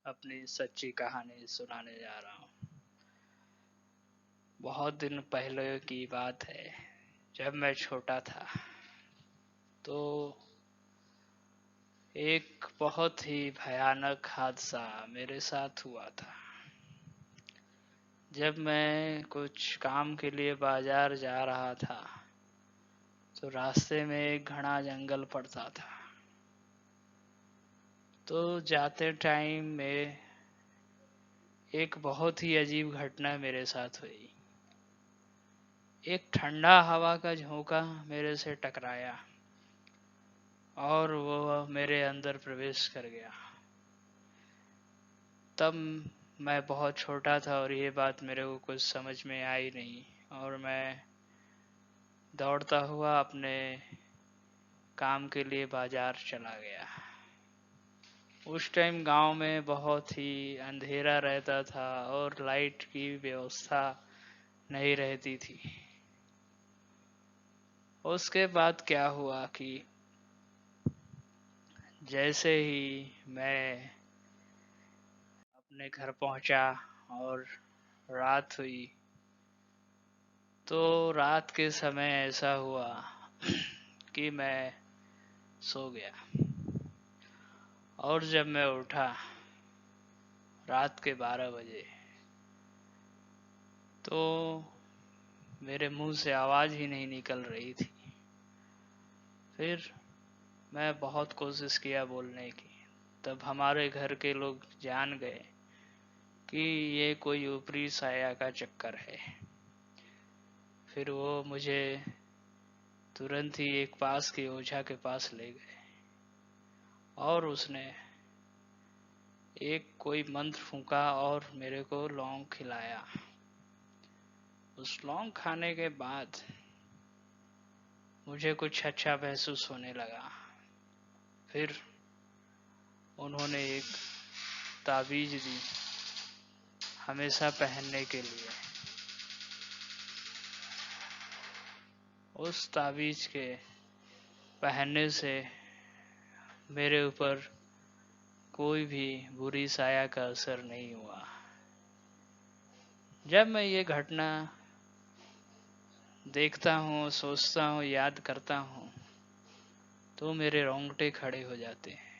अपनी सच्ची कहानी सुनाने जा रहा हूँ। बहुत दिन पहले की बात है, जब मैं छोटा था तो एक बहुत ही भयानक हादसा मेरे साथ हुआ था। जब मैं कुछ काम के लिए बाजार जा रहा था तो रास्ते में एक घना जंगल पड़ता था। तो जाते टाइम में एक बहुत ही अजीब घटना मेरे साथ हुई। एक ठंडा हवा का झोंका मेरे से टकराया और वो मेरे अंदर प्रवेश कर गया। तब मैं बहुत छोटा था और ये बात मेरे को कुछ समझ में आई नहीं, और मैं दौड़ता हुआ अपने काम के लिए बाजार चला गया। उस टाइम गांव में बहुत ही अंधेरा रहता था और लाइट की व्यवस्था नहीं रहती थी। उसके बाद क्या हुआ कि जैसे ही मैं अपने घर पहुंचा और रात हुई, तो रात के समय ऐसा हुआ कि मैं सो गया। और जब मैं उठा रात के 12 बजे, तो मेरे मुंह से आवाज ही नहीं निकल रही थी। फिर मैं बहुत कोशिश किया बोलने की। तब हमारे घर के लोग जान गए कि ये कोई ऊपरी साया का चक्कर है। फिर वो मुझे तुरंत ही एक पास के ओझा के पास ले गए और उसने एक कोई मंत्र फूंका और मेरे को लौंग खिलाया। उस लौंग खाने के बाद मुझे कुछ अच्छा महसूस होने लगा। फिर उन्होंने एक ताबीज दी हमेशा पहनने के लिए। उस ताबीज के पहनने से मेरे ऊपर कोई भी बुरी साया का असर नहीं हुआ। जब मैं ये घटना देखता हूँ, सोचता हूँ, याद करता हूँ, तो मेरे रोंगटे खड़े हो जाते हैं।